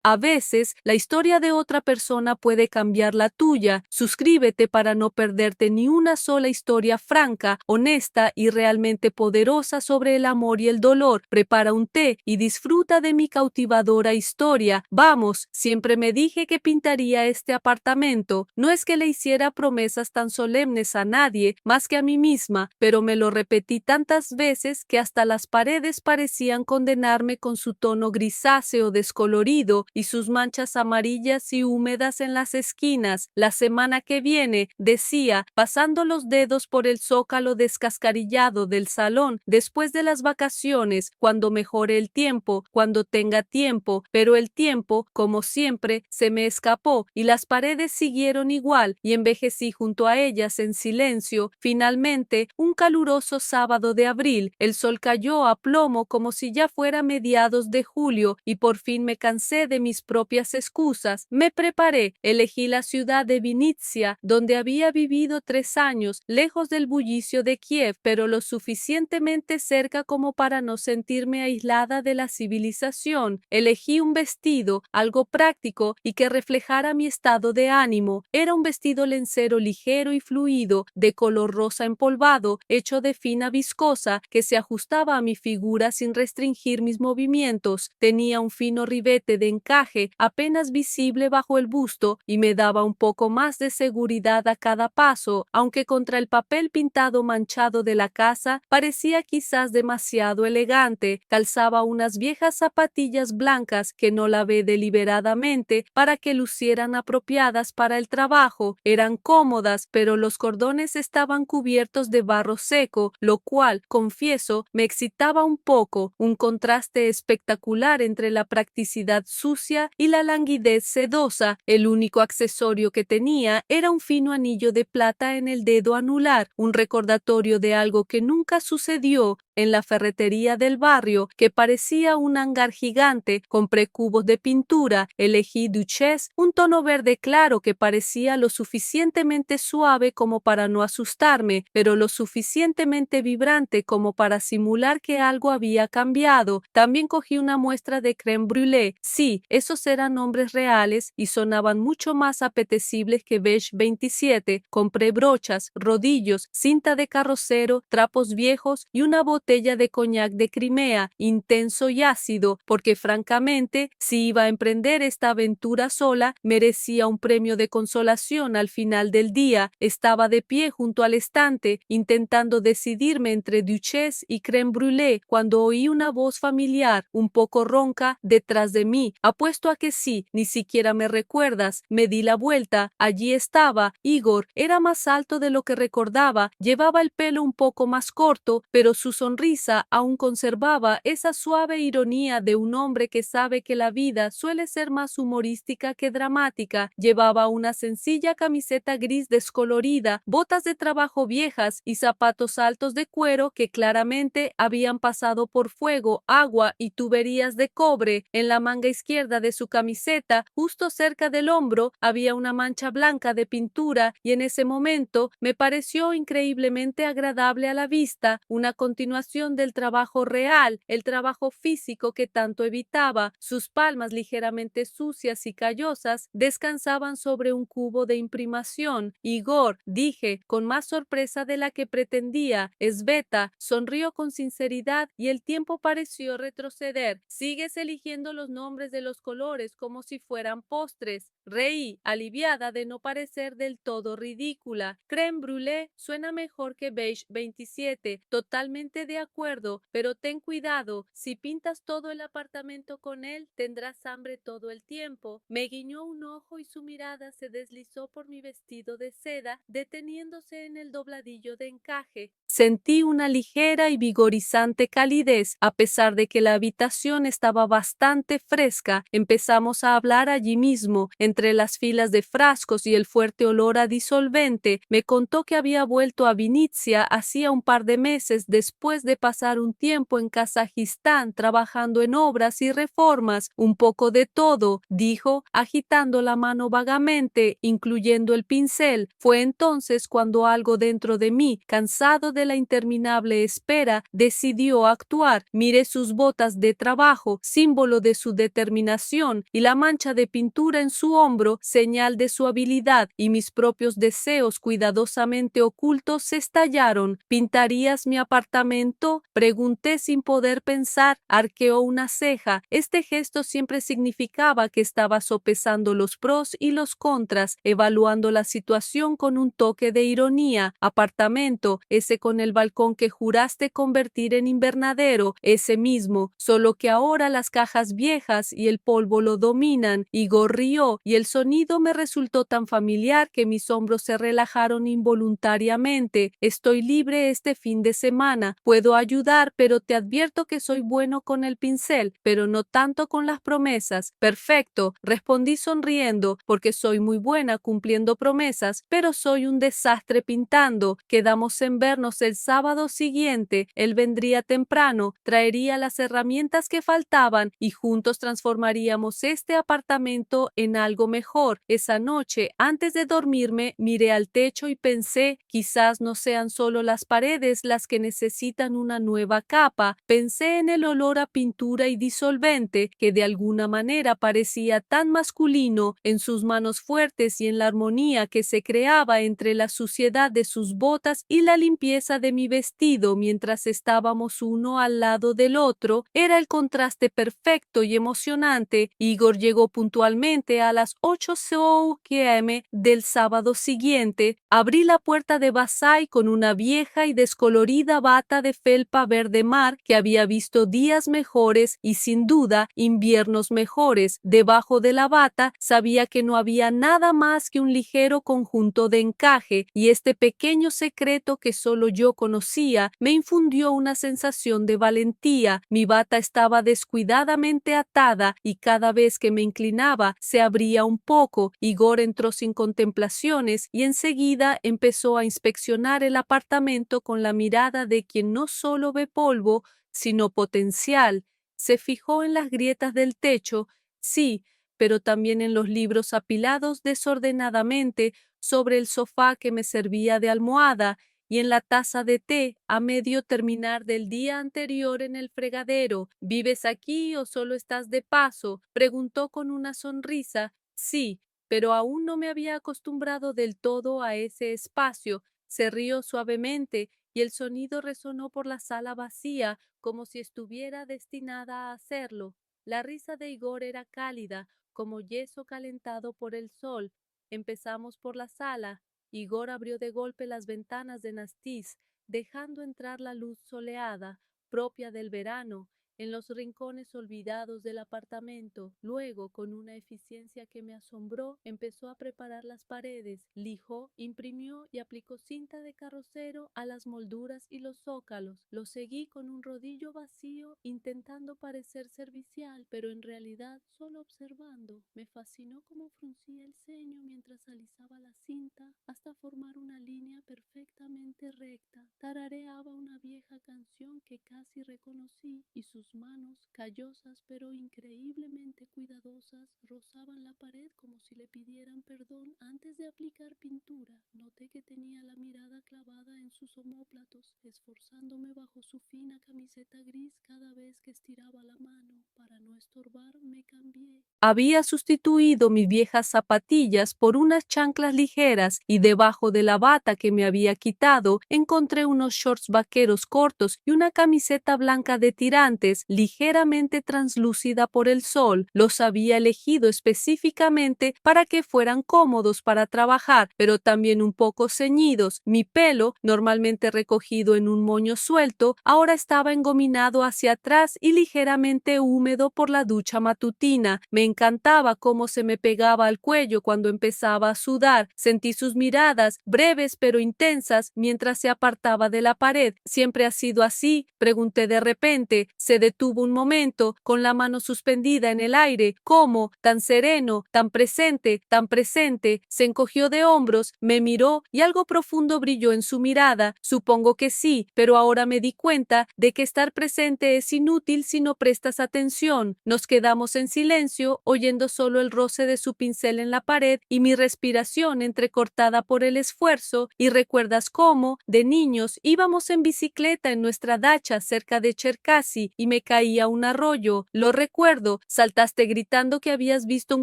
A veces, la historia de otra persona puede cambiar la tuya. Suscríbete para no perderte ni una sola historia franca, honesta y realmente poderosa sobre el amor y el dolor. Prepara un té y disfruta de mi cautivadora historia. Vamos, siempre me dije que pintaría este apartamento. No es que le hiciera promesas tan solemnes a nadie, más que a mí misma, pero me lo repetí tantas veces que hasta las paredes parecían condenarme con su tono grisáceo descolorido y sus manchas amarillas y húmedas en las esquinas. La semana que viene, decía, pasando los dedos por el zócalo descascarillado del salón, después de las vacaciones, cuando mejore el tiempo, cuando tenga tiempo, pero el tiempo, como siempre, se me escapó y las paredes siguieron igual y envejecí junto a ellas en silencio. Finalmente, un caluroso sábado de abril, el sol cayó a plomo como si ya fuera mediados de julio y por fin me cansé de mis propias excusas. Me preparé, elegí la ciudad de Vinitsia, donde había vivido 3 años, lejos del bullicio de Kiev, pero lo suficientemente cerca como para no sentirme aislada de la civilización. Elegí un vestido, algo práctico y que reflejara mi estado de ánimo. Era un vestido lencero ligero y fluido, de color rosa empolvado, hecho de fina viscosa, que se ajustaba a mi figura sin restringir mis movimientos. Tenía un fino ribete de encaje apenas visible bajo el busto y me daba un poco más de seguridad a cada paso, aunque contra el papel pintado manchado de la casa parecía quizás demasiado elegante. Calzaba unas viejas zapatillas blancas que no lavé deliberadamente para que lucieran apropiadas para el trabajo. Eran cómodas, pero los cordones estaban cubiertos de barro seco, lo cual, confieso, me excitaba un poco, un contraste espectacular entre la practicidad sucia y la languidez sedosa. El único accesorio que tenía era un fino anillo de plata en el dedo anular, un recordatorio de algo que nunca sucedió. En la ferretería del barrio, que parecía un hangar gigante, compré cubos de pintura, elegí Duchesse, un tono verde claro que parecía lo suficientemente suave como para no asustarme, pero lo suficientemente vibrante como para simular que algo había cambiado. También cogí una muestra de crème brûlée. Sí, esos eran nombres reales y sonaban mucho más apetecibles que Beige 27. Compré brochas, rodillos, cinta de carrocero, trapos viejos y una botella de coñac de Crimea, intenso y ácido, porque francamente, si iba a emprender esta aventura sola, merecía un premio de consolación al final del día. Estaba de pie junto al estante, intentando decidirme entre Duchesse y crème brûlée, cuando oí una voz familiar, un poco ronca, detrás de mí. Apuesto a que sí, ni siquiera me recuerdas. Me di la vuelta. Allí estaba Igor. Era más alto de lo que recordaba, llevaba el pelo un poco más corto, pero su sonrisa aún conservaba esa suave ironía de un hombre que sabe que la vida suele ser más humorística que dramática. Llevaba una sencilla camiseta gris descolorida, botas de trabajo viejas y zapatos altos de cuero que claramente habían pasado por fuego, agua y tuberías de cobre. En la manga izquierda de su camiseta, justo cerca del hombro, había una mancha blanca de pintura y en ese momento me pareció increíblemente agradable a la vista, una continuación del trabajo real, el trabajo físico que tanto evitaba. Sus palmas ligeramente sucias y callosas descansaban sobre un cubo de imprimación. Igor, dije, con más sorpresa de la que pretendía. Sveta sonrió con sinceridad y el tiempo pareció retroceder. Sigues eligiendo los nombres de los colores como si fueran postres. Reí, aliviada de no parecer del todo ridícula. Crème brûlée suena mejor que Beige 27, totalmente de acuerdo, pero ten cuidado, si pintas todo el apartamento con él, tendrás hambre todo el tiempo. Me guiñó un ojo y su mirada se deslizó por mi vestido de seda, deteniéndose en el dobladillo de encaje. Sentí una ligera y vigorizante calidez, a pesar de que la habitación estaba bastante fresca. Empezamos a hablar allí mismo, entre las filas de frascos y el fuerte olor a disolvente. Me contó que había vuelto a Vinitsia hacía un par de meses después de pasar un tiempo en Kazajistán trabajando en obras y reformas. Un poco de todo, dijo, agitando la mano vagamente, incluyendo el pincel. Fue entonces cuando algo dentro de mí, cansado de la interminable espera, decidió actuar. Miré sus botas de trabajo, símbolo de su determinación determinación, y la mancha de pintura en su hombro, señal de su habilidad, y mis propios deseos cuidadosamente ocultos se estallaron. ¿Pintarías mi apartamento? Pregunté sin poder pensar. Arqueó una ceja. Este gesto siempre significaba que estaba sopesando los pros y los contras, evaluando la situación con un toque de ironía. Apartamento, ese con el balcón que juraste convertir en invernadero, ese mismo, solo que ahora las cajas viejas y el polvo lo dominan. Igor rió, y el sonido me resultó tan familiar que mis hombros se relajaron involuntariamente. Estoy libre este fin de semana. Puedo ayudar, pero te advierto que soy bueno con el pincel, pero no tanto con las promesas. Perfecto, respondí sonriendo, porque soy muy buena cumpliendo promesas, pero soy un desastre pintando. Quedamos en vernos el sábado siguiente. Él vendría temprano, traería las herramientas que faltaban y juntos transformaríamos este apartamento en algo mejor. Esa noche, antes de dormirme, miré al techo y pensé, quizás no sean solo las paredes las que necesitan una nueva capa. Pensé en el olor a pintura y disolvente que de alguna manera parecía tan masculino en sus manos fuertes y en la armonía que se creaba entre la suciedad de sus botas y la limpieza de mi vestido mientras estábamos uno al lado del otro. Era el contraste perfecto y emocionante. Igor llegó puntualmente a las 8:00 p.m. del sábado siguiente. Abrí la puerta de Vasai con una vieja y descolorida bata de felpa verde mar que había visto días mejores y sin duda inviernos mejores. Debajo de la bata sabía que no había nada más que un ligero conjunto de encaje, y este pequeño secreto que solo yo conocía me infundió una sensación de valentía. Mi bata estaba descuidadamente atada y cada vez que me inclinaba se abría un poco. Igor entró sin contemplaciones y enseguida empezó a inspeccionar el apartamento con la mirada de quien no solo ve polvo, sino potencial. Se fijó en las grietas del techo, sí, pero también en los libros apilados desordenadamente sobre el sofá que me servía de almohada y en la taza de té a medio terminar del día anterior en el fregadero. ¿Vives aquí o solo estás de paso?, preguntó con una sonrisa. Sí, pero aún no me había acostumbrado del todo a ese espacio. Se rió suavemente y el sonido resonó por la sala vacía como si estuviera destinada a hacerlo. La risa de Igor era cálida, como yeso calentado por el sol. Empezamos por la sala. Igor abrió de golpe las ventanas de Nastis, dejando entrar la luz soleada, propia del verano, en los rincones olvidados del apartamento. Luego, con una eficiencia que me asombró, empezó a preparar las paredes, lijó, imprimió y aplicó cinta de carrocero a las molduras y los zócalos. Lo seguí con un rodillo vacío, intentando parecer servicial, pero en realidad solo observando. Me fascinó cómo fruncía el ceño mientras alisaba la cinta hasta formar una línea perfectamente recta. Tarareaba una vieja canción que casi reconocí y sus manos, callosas pero increíblemente cuidadosas, rozaban la pared como si le pidieran perdón antes de aplicar pintura. Noté que tenía la mirada clavada en sus omóplatos, esforzándome bajo su fina camiseta gris cada vez que estiraba la mano. Para no estorbar, me cambié. Había sustituido mis viejas zapatillas por unas chanclas ligeras y debajo de la bata que me había quitado encontré unos shorts vaqueros cortos y una camiseta blanca de tirantes ligeramente translúcida por el sol. Los había elegido específicamente para que fueran cómodos para trabajar, pero también un poco ceñidos. Mi pelo, normalmente recogido en un moño suelto, ahora estaba engominado hacia atrás y ligeramente húmedo por la ducha matutina. Me encantaba cómo se me pegaba al cuello cuando empezaba a sudar. Sentí sus miradas, breves pero intensas, mientras se apartaba de la pared. ¿Siempre ha sido así?, pregunté de repente. Se detuvo un momento, con la mano suspendida en el aire. ¿Cómo? Tan sereno, tan presente, tan presente. Se encogió de hombros, me miró y algo profundo brilló en su mirada. Supongo que sí, pero ahora me di cuenta de que estar presente es inútil si no prestas atención. Nos quedamos en silencio, oyendo solo el roce de su pincel en la pared y mi respiración entrecortada por el esfuerzo. ¿Y recuerdas cómo, de niños, íbamos en bicicleta en nuestra dacha cerca de Cherkasy y me caí a un arroyo. Lo recuerdo. Saltaste gritando que habías visto un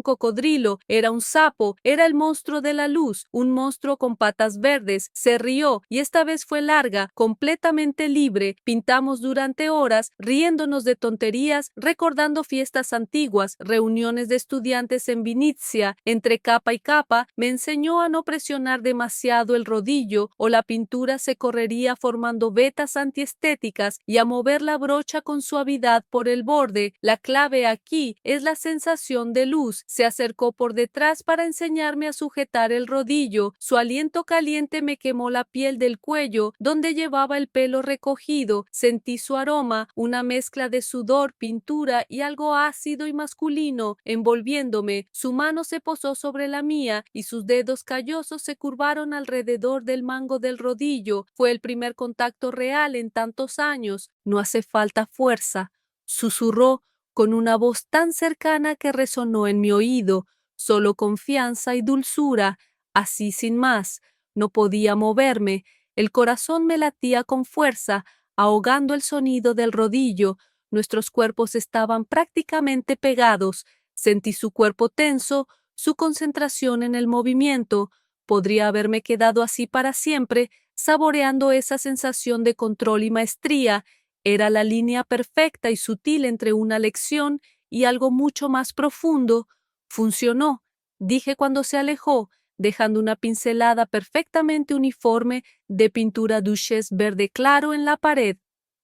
cocodrilo. Era un sapo. Era el monstruo de la luz. Un monstruo con patas verdes. Se rió y esta vez fue larga, completamente libre. Pintamos durante horas, riéndonos de tonterías, recordando fiestas antiguas, reuniones de estudiantes en Venecia. Entre capa y capa, me enseñó a no presionar demasiado el rodillo o la pintura se correría formando vetas antiestéticas y a mover la brocha con suavidad por el borde. La clave aquí es la sensación de luz. Se acercó por detrás para enseñarme a sujetar el rodillo. Su aliento caliente me quemó la piel del cuello, donde llevaba el pelo recogido. Sentí su aroma, una mezcla de sudor, pintura y algo ácido y masculino, envolviéndome. Su mano se posó sobre la mía y sus dedos callosos se curvaron alrededor del mango del rodillo. Fue el primer contacto real en tantos años. No hace falta fuerza, susurró con una voz tan cercana que resonó en mi oído. Solo confianza y dulzura, así sin más. No podía moverme. El corazón me latía con fuerza, ahogando el sonido del rodillo. Nuestros cuerpos estaban prácticamente pegados. Sentí su cuerpo tenso, su concentración en el movimiento. Podría haberme quedado así para siempre, saboreando esa sensación de control y maestría. Era la línea perfecta y sutil entre una lección y algo mucho más profundo. Funcionó, dije cuando se alejó, dejando una pincelada perfectamente uniforme de pintura Duchesse verde claro en la pared.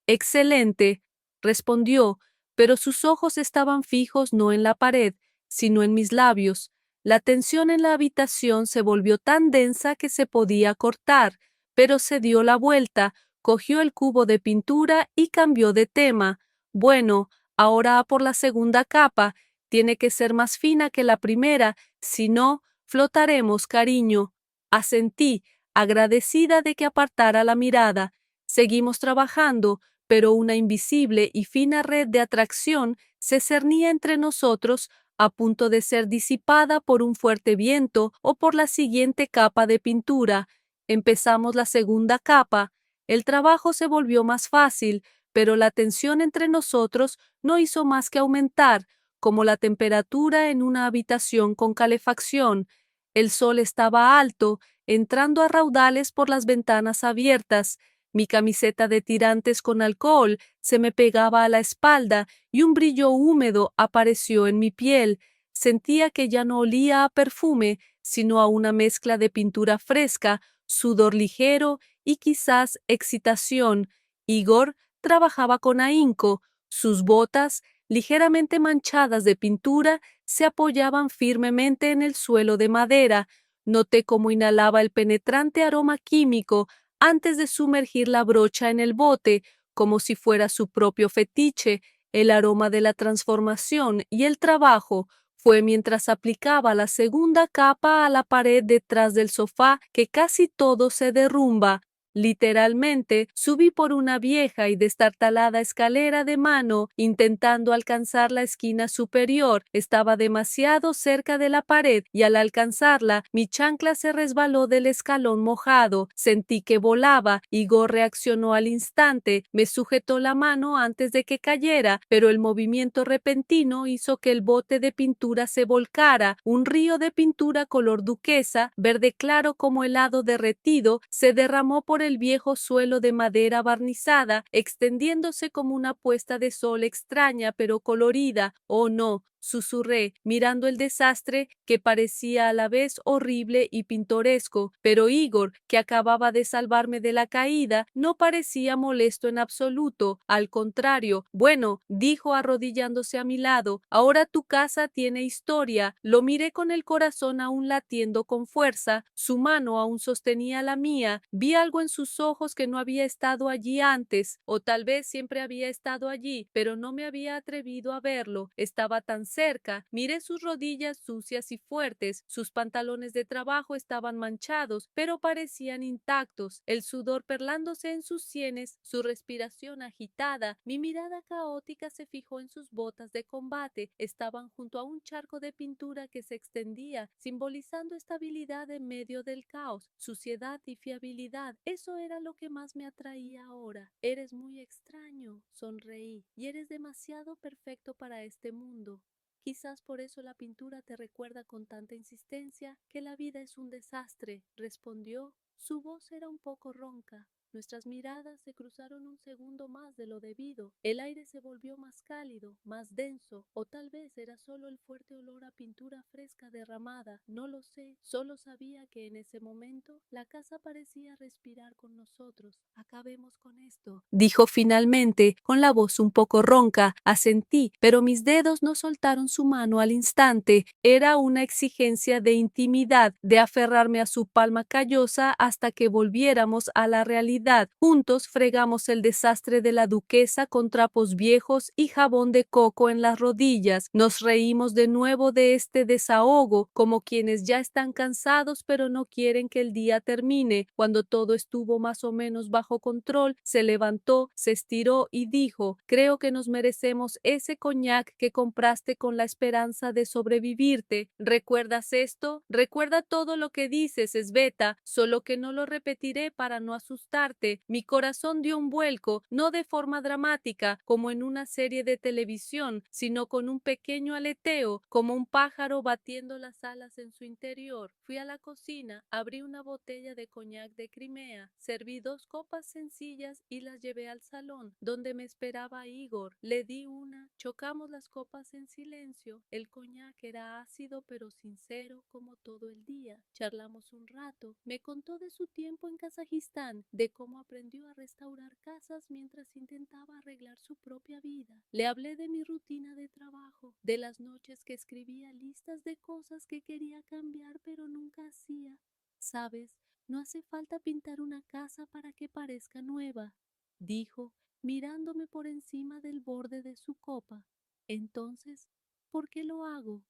Excelente, respondió, pero sus ojos estaban fijos no en la pared, sino en mis labios. La tensión en la habitación se volvió tan densa que se podía cortar, pero se dio la vuelta, cogió el cubo de pintura y cambió de tema. Bueno, ahora a por la segunda capa. Tiene que ser más fina que la primera, si no, flotaremos, cariño. Asentí, agradecida de que apartara la mirada. Seguimos trabajando, pero una invisible y fina red de atracción se cernía entre nosotros, a punto de ser disipada por un fuerte viento o por la siguiente capa de pintura. Empezamos la segunda capa. El trabajo se volvió más fácil, pero la tensión entre nosotros no hizo más que aumentar, como la temperatura en una habitación con calefacción. El sol estaba alto, entrando a raudales por las ventanas abiertas. Mi camiseta de tirantes con alcohol se me pegaba a la espalda y un brillo húmedo apareció en mi piel. Sentía que ya no olía a perfume, sino a una mezcla de pintura fresca, sudor ligero y quizás excitación. Igor trabajaba con ahínco. Sus botas, ligeramente manchadas de pintura, se apoyaban firmemente en el suelo de madera. Noté cómo inhalaba el penetrante aroma químico antes de sumergir la brocha en el bote, como si fuera su propio fetiche. El aroma de la transformación y el trabajo fue mientras aplicaba la segunda capa a la pared detrás del sofá que casi todo se derrumba. Literalmente, subí por una vieja y destartalada escalera de mano, intentando alcanzar la esquina superior. Estaba demasiado cerca de la pared y al alcanzarla, mi chancla se resbaló del escalón mojado. Sentí que volaba. Igor reaccionó al instante. Me sujetó la mano antes de que cayera, pero el movimiento repentino hizo que el bote de pintura se volcara. Un río de pintura color duquesa, verde claro como helado derretido, se derramó por el viejo suelo de madera barnizada, extendiéndose como una puesta de sol extraña pero colorida. Oh no, susurré, mirando el desastre que parecía a la vez horrible y pintoresco, pero Igor, que acababa de salvarme de la caída, no parecía molesto en absoluto. Al contrario, bueno, dijo arrodillándose a mi lado, ahora tu casa tiene historia. Lo miré con el corazón aún latiendo con fuerza, su mano aún sostenía la mía, vi algo en sus ojos que no había estado allí antes, o tal vez siempre había estado allí, pero no me había atrevido a verlo. Estaba tan cerca, miré sus rodillas sucias y fuertes, sus pantalones de trabajo estaban manchados, pero parecían intactos, el sudor perlándose en sus sienes, su respiración agitada. Mi mirada caótica se fijó en sus botas de combate, estaban junto a un charco de pintura que se extendía, simbolizando estabilidad en medio del caos, suciedad y fiabilidad. Eso era lo que más me atraía ahora. Eres muy extraño, sonreí, y eres demasiado perfecto para este mundo. Quizás por eso la pintura te recuerda con tanta insistencia que la vida es un desastre, respondió. Su voz era un poco ronca. Nuestras miradas se cruzaron un segundo más de lo debido. El aire se volvió más cálido, más denso, o tal vez era solo el fuerte olor a pintura fresca derramada. No lo sé, solo sabía que en ese momento la casa parecía respirar con nosotros. Acabemos con esto, dijo finalmente, con la voz un poco ronca. Asentí, pero mis dedos no soltaron su mano al instante. Era una exigencia de intimidad, de aferrarme a su palma callosa hasta que volviéramos a la realidad. Juntos fregamos el desastre de la duquesa con trapos viejos y jabón de coco en las rodillas. Nos reímos de nuevo de este desahogo, como quienes ya están cansados pero no quieren que el día termine. Cuando todo estuvo más o menos bajo control, se levantó, se estiró y dijo: creo que nos merecemos ese coñac que compraste con la esperanza de sobrevivirte. ¿Recuerdas esto? Recuerda todo lo que dices, Sveta, solo que no lo repetiré para no asustarte. Mi corazón dio un vuelco, no de forma dramática, como en una serie de televisión, sino con un pequeño aleteo, como un pájaro batiendo las alas en su interior. Fui a la cocina, abrí una botella de coñac de Crimea, serví 2 copas sencillas y las llevé al salón, donde me esperaba Igor. Le di una, chocamos las copas en silencio. El coñac era ácido pero sincero como todo el día. Charlamos un rato. Me contó de su tiempo en Kazajistán, de cómo aprendió a restaurar casas mientras intentaba arreglar su propia vida. Le hablé de mi rutina de trabajo, de las noches que escribía listas de cosas que quería cambiar pero nunca hacía. Sabes, no hace falta pintar una casa para que parezca nueva, dijo, mirándome por encima del borde de su copa. Entonces, ¿por qué lo hago?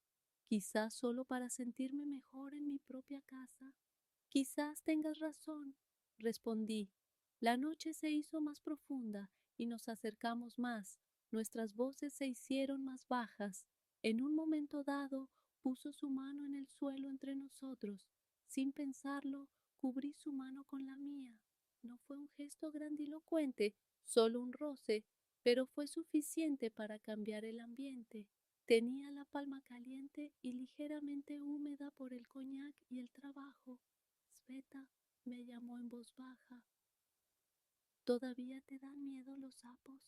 Quizás solo para sentirme mejor en mi propia casa. Quizás tengas razón, respondí. La noche se hizo más profunda y nos acercamos más. Nuestras voces se hicieron más bajas. En un momento dado, puso su mano en el suelo entre nosotros. Sin pensarlo, cubrí su mano con la mía. No fue un gesto grandilocuente, solo un roce, pero fue suficiente para cambiar el ambiente. Tenía la palma caliente y ligeramente húmeda por el coñac y el trabajo. Sveta, me llamó en voz baja. ¿Todavía te dan miedo los sapos?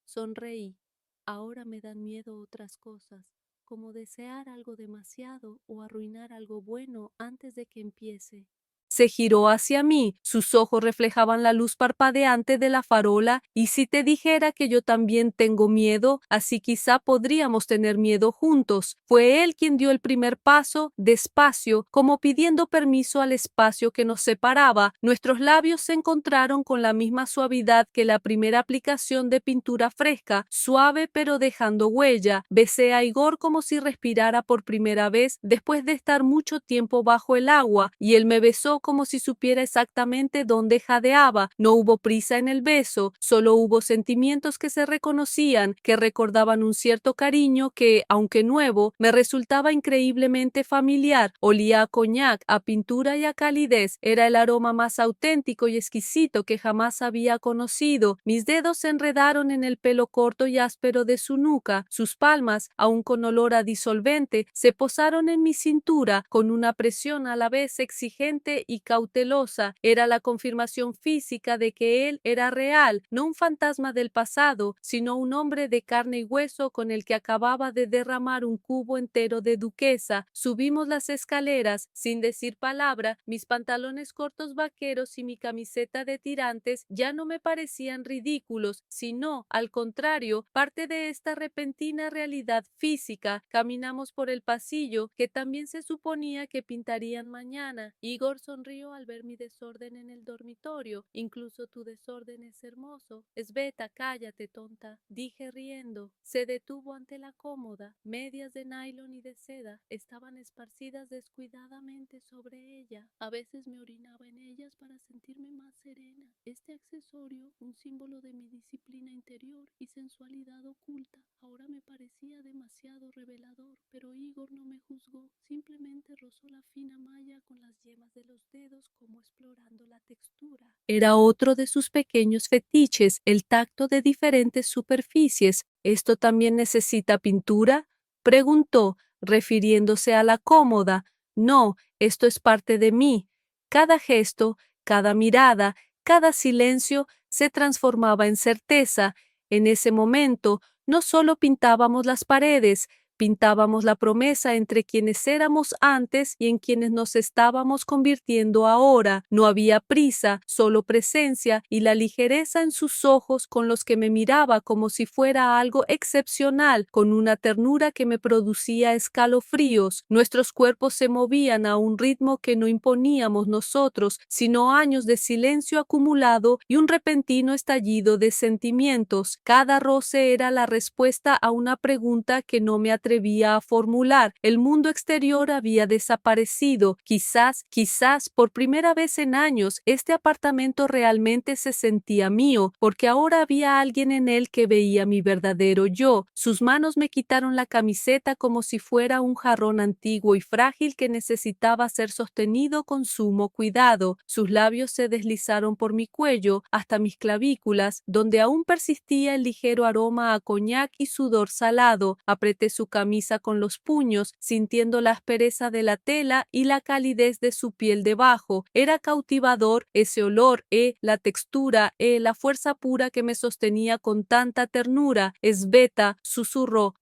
Sonreí. Ahora me dan miedo otras cosas, como desear algo demasiado o arruinar algo bueno antes de que empiece. Se giró hacia mí, sus ojos reflejaban la luz parpadeante de la farola. ¿Y si te dijera que yo también tengo miedo? Así quizá podríamos tener miedo juntos. Fue él quien dio el primer paso, despacio, como pidiendo permiso al espacio que nos separaba. Nuestros labios se encontraron con la misma suavidad que la primera aplicación de pintura fresca, suave pero dejando huella. Besé a Igor como si respirara por primera vez después de estar mucho tiempo bajo el agua, y él me besó como si supiera exactamente dónde jadeaba. No hubo prisa en el beso, solo hubo sentimientos que se reconocían, que recordaban un cierto cariño que, aunque nuevo, me resultaba increíblemente familiar. Olía a coñac, a pintura y a calidez. Era el aroma más auténtico y exquisito que jamás había conocido. Mis dedos se enredaron en el pelo corto y áspero de su nuca. Sus palmas, aún con olor a disolvente, se posaron en mi cintura con una presión a la vez exigente y cautelosa. Era la confirmación física de que él era real, no un fantasma del pasado, sino un hombre de carne y hueso con el que acababa de derramar un cubo entero de duquesa. Subimos las escaleras, sin decir palabra. Mis pantalones cortos vaqueros y mi camiseta de tirantes ya no me parecían ridículos, sino, al contrario, parte de esta repentina realidad física. Caminamos por el pasillo, que también se suponía que pintarían mañana. Igor sonrió sonrió al ver mi desorden en el dormitorio. Incluso tu desorden es hermoso. Sveta, cállate, tonta, dije riendo. Se detuvo ante la cómoda. Medias de nylon y de seda estaban esparcidas descuidadamente sobre ella. A veces me orinaba en ellas para sentirme más serena. Este accesorio, un símbolo de mi disciplina interior y sensualidad oculta, ahora me parecía demasiado revelador, pero Igor no me juzgó, simplemente rozó la fina malla con las yemas de los dedos como explorando la textura. Era otro de sus pequeños fetiches, el tacto de diferentes superficies. ¿Esto también necesita pintura?, preguntó, refiriéndose a la cómoda. No, esto es parte de mí. Cada gesto, cada mirada, cada silencio se transformaba en certeza. En ese momento, no solo pintábamos las paredes, pintábamos la promesa entre quienes éramos antes y en quienes nos estábamos convirtiendo ahora. No había prisa, solo presencia y la ligereza en sus ojos con los que me miraba como si fuera algo excepcional, con una ternura que me producía escalofríos. Nuestros cuerpos se movían a un ritmo que no imponíamos nosotros, sino años de silencio acumulado y un repentino estallido de sentimientos. Cada roce era la respuesta a una pregunta que no me atrevía a formular. El mundo exterior había desaparecido. Quizás por primera vez en años, este apartamento realmente se sentía mío, porque ahora había alguien en él que veía mi verdadero yo. Sus manos me quitaron la camiseta como si fuera un jarrón antiguo y frágil que necesitaba ser sostenido con sumo cuidado. Sus labios se deslizaron por mi cuello hasta mis clavículas, donde aún persistía el ligero aroma a coñac y sudor salado. Apreté su camisa con los puños, sintiendo la aspereza de la tela y la calidez de su piel debajo. Era cautivador ese olor, la textura, la fuerza pura que me sostenía con tanta ternura. Sveta, susurró,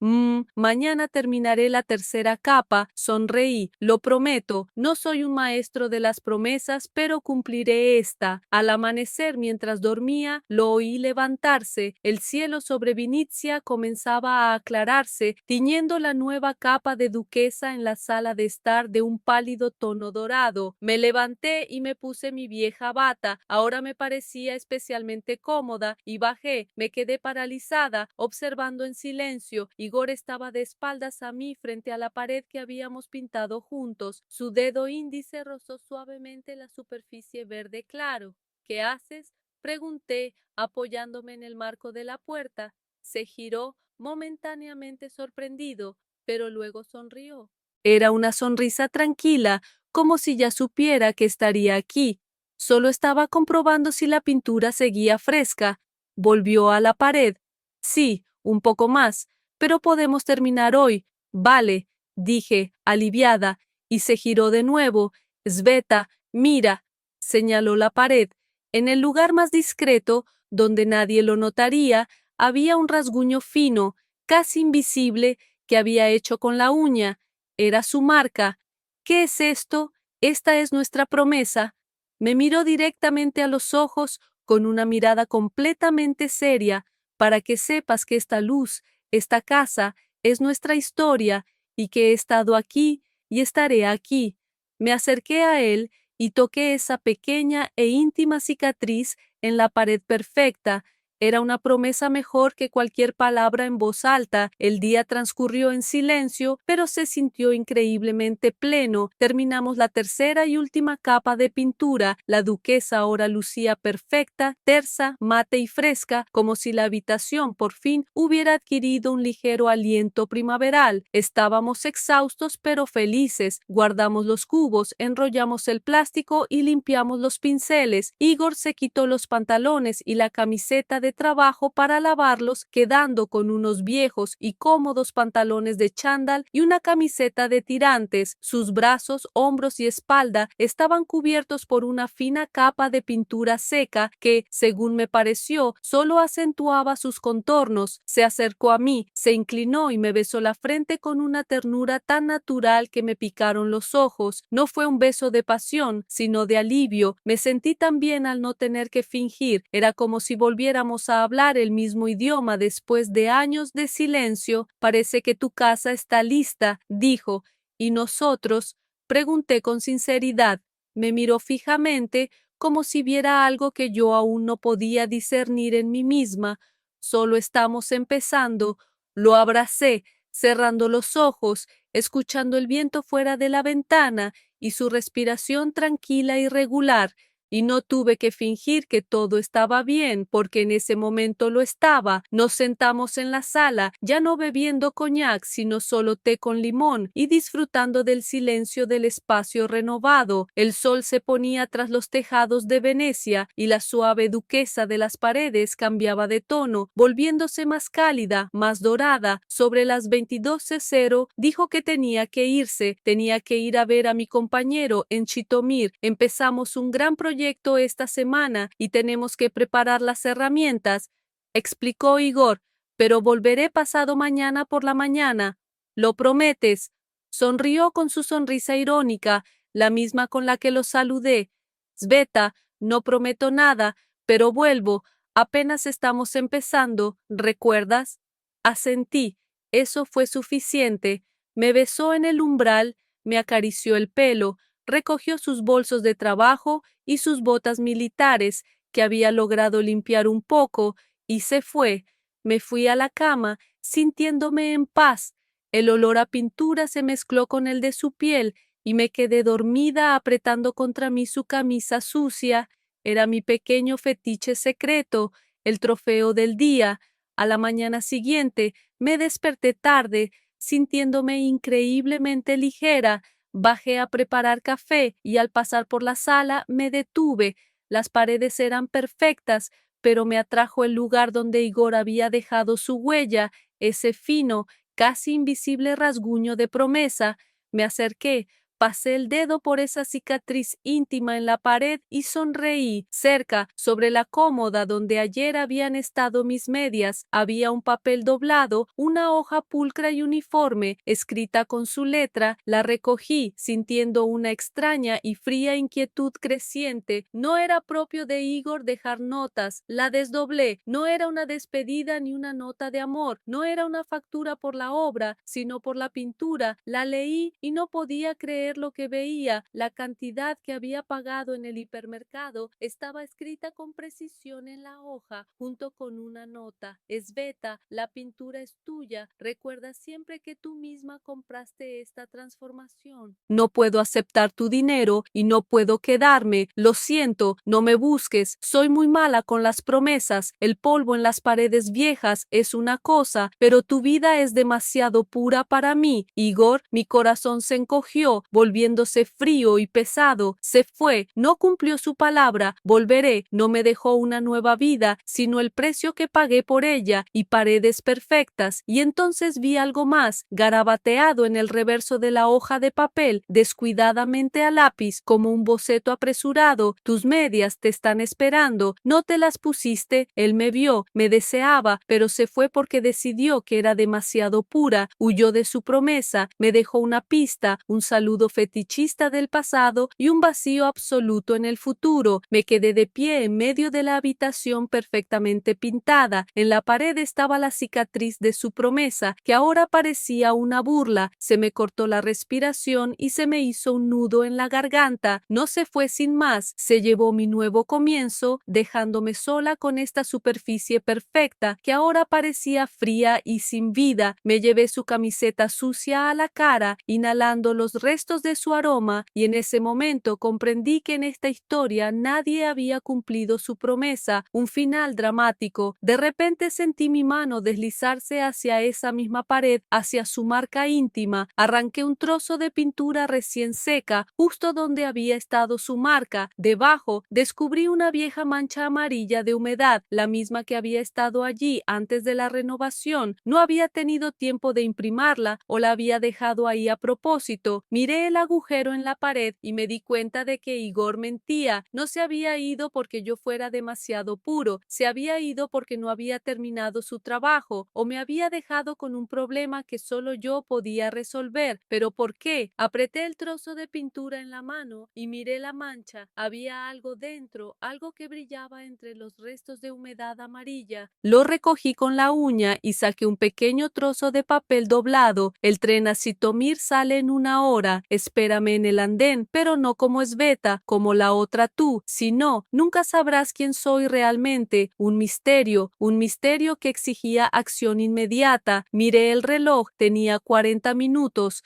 mañana terminaré la tercera capa. Sonreí, lo prometo. No soy un maestro de las promesas, pero cumpliré esta. Al amanecer, mientras dormía, lo oí levantarse. El cielo sobre Venecia comenzaba a aclararse, tiñendo la nueva capa de duquesa en la sala de estar de un pálido tono dorado. Me levanté y me puse mi vieja bata. Ahora me parecía especialmente cómoda y bajé. Me quedé paralizada, observando en silencio. Igor estaba de espaldas a mí frente a la pared que habíamos pintado juntos. Su dedo índice rozó suavemente la superficie verde claro. ¿Qué haces?, pregunté, apoyándome en el marco de la puerta. Se giró, momentáneamente sorprendido, pero luego sonrió. Era una sonrisa tranquila, como si ya supiera que estaría aquí. Solo estaba comprobando si la pintura seguía fresca. Volvió a la pared. Sí, un poco más, pero podemos terminar hoy. Vale, dije, aliviada, y se giró de nuevo. Sveta, mira, señaló la pared. En el lugar más discreto, donde nadie lo notaría, había un rasguño fino, casi invisible, que había hecho con la uña. Era su marca. ¿Qué es esto? Esta es nuestra promesa. Me miró directamente a los ojos con una mirada completamente seria, para que sepas que esta luz, esta casa, es nuestra historia y que he estado aquí y estaré aquí. Me acerqué a él y toqué esa pequeña e íntima cicatriz en la pared perfecta. Era una promesa mejor que cualquier palabra en voz alta. El día transcurrió en silencio, pero se sintió increíblemente pleno. Terminamos la tercera y última capa de pintura. La duquesa ahora lucía perfecta, tersa, mate y fresca, como si la habitación por fin hubiera adquirido un ligero aliento primaveral. Estábamos exhaustos pero felices. Guardamos los cubos, enrollamos el plástico y limpiamos los pinceles. Igor se quitó los pantalones y la camiseta de trabajo para lavarlos, quedando con unos viejos y cómodos pantalones de chándal y una camiseta de tirantes. Sus brazos, hombros y espalda estaban cubiertos por una fina capa de pintura seca que, según me pareció, solo acentuaba sus contornos. Se acercó a mí, se inclinó y me besó la frente con una ternura tan natural que me picaron los ojos. No fue un beso de pasión, sino de alivio. Me sentí tan bien al no tener que fingir. Era como si volviéramos a hablar el mismo idioma después de años de silencio. Parece que tu casa está lista, dijo. ¿Y nosotros? Pregunté con sinceridad. Me miró fijamente, como si viera algo que yo aún no podía discernir en mí misma. Solo estamos empezando. Lo abracé, cerrando los ojos, escuchando el viento fuera de la ventana y su respiración tranquila y regular, y no tuve que fingir que todo estaba bien, porque en ese momento lo estaba. Nos sentamos en la sala, ya no bebiendo coñac, sino solo té con limón, y disfrutando del silencio del espacio renovado. El sol se ponía tras los tejados de Venecia, y la suave duquesa de las paredes cambiaba de tono, volviéndose más cálida, más dorada. Sobre las 22:00 dijo que tenía que irse, tenía que ir a ver a mi compañero en Chitomir. Empezamos un gran proyecto esta semana y tenemos que preparar las herramientas, explicó Igor, pero volveré pasado mañana por la mañana. ¿Lo prometes? Sonrió con su sonrisa irónica, la misma con la que lo saludé. Sveta, no prometo nada, pero vuelvo. Apenas estamos empezando, ¿recuerdas? Asentí. Eso fue suficiente. Me besó en el umbral, me acarició el pelo, recogió sus bolsos de trabajo y sus botas militares, que había logrado limpiar un poco, y se fue. Me fui a la cama, sintiéndome en paz. El olor a pintura se mezcló con el de su piel, y me quedé dormida apretando contra mí su camisa sucia. Era mi pequeño fetiche secreto, el trofeo del día. A la mañana siguiente me desperté tarde, sintiéndome increíblemente ligera. Bajé a preparar café y al pasar por la sala me detuve. Las paredes eran perfectas, pero me atrajo el lugar donde Igor había dejado su huella, ese fino, casi invisible rasguño de promesa. Me acerqué, pasé el dedo por esa cicatriz íntima en la pared y sonreí. Cerca, sobre la cómoda donde ayer habían estado mis medias, había un papel doblado, una hoja pulcra y uniforme, escrita con su letra. La recogí, sintiendo una extraña y fría inquietud creciente. No era propio de Igor dejar notas. La desdoblé. No era una despedida ni una nota de amor. No era una factura por la obra, sino por la pintura. La leí y no podía creer lo que veía. La cantidad que había pagado en el hipermercado estaba escrita con precisión en la hoja, junto con una nota. Sveta, la pintura es tuya. Recuerda siempre que tú misma compraste esta transformación. No puedo aceptar tu dinero y no puedo quedarme. Lo siento, no me busques. Soy muy mala con las promesas. El polvo en las paredes viejas es una cosa, pero tu vida es demasiado pura para mí. Igor, mi corazón se encogió, volviéndose frío y pesado. Se fue, no cumplió su palabra. Volveré, no me dejó una nueva vida, sino el precio que pagué por ella y paredes perfectas. Y entonces vi algo más, garabateado en el reverso de la hoja de papel, descuidadamente a lápiz, como un boceto apresurado. Tus medias te están esperando. ¿No te las pusiste? Él me vio, me deseaba, pero se fue porque decidió que era demasiado pura. Huyó de su promesa, me dejó una pista, un saludo fetichista del pasado y un vacío absoluto en el futuro. Me quedé de pie en medio de la habitación perfectamente pintada. En la pared estaba la cicatriz de su promesa, que ahora parecía una burla. Se me cortó la respiración y se me hizo un nudo en la garganta. No se fue sin más, se llevó mi nuevo comienzo, dejándome sola con esta superficie perfecta, que ahora parecía fría y sin vida. Me llevé su camiseta sucia a la cara, inhalando los restos de su aroma, y en ese momento comprendí que en esta historia nadie había cumplido su promesa, un final dramático. De repente sentí mi mano deslizarse hacia esa misma pared, hacia su marca íntima. Arranqué un trozo de pintura recién seca, justo donde había estado su marca. Debajo descubrí una vieja mancha amarilla de humedad, la misma que había estado allí antes de la renovación. No había tenido tiempo de imprimirla o la había dejado ahí a propósito. Miré el agujero en la pared y me di cuenta de que Igor mentía. No se había ido porque yo fuera demasiado puro, se había ido porque no había terminado su trabajo o me había dejado con un problema que solo yo podía resolver. ¿Pero por qué? Apreté el trozo de pintura en la mano y miré la mancha. Había algo dentro, algo que brillaba entre los restos de humedad amarilla. Lo recogí con la uña y saqué un pequeño trozo de papel doblado. El tren a Zitomir sale en 1 hora. espérame en el andén, pero no como Sveta, como la otra tú. Si no, nunca sabrás quién soy realmente. Un misterio que exigía acción inmediata. Miré el reloj, tenía 40 minutos.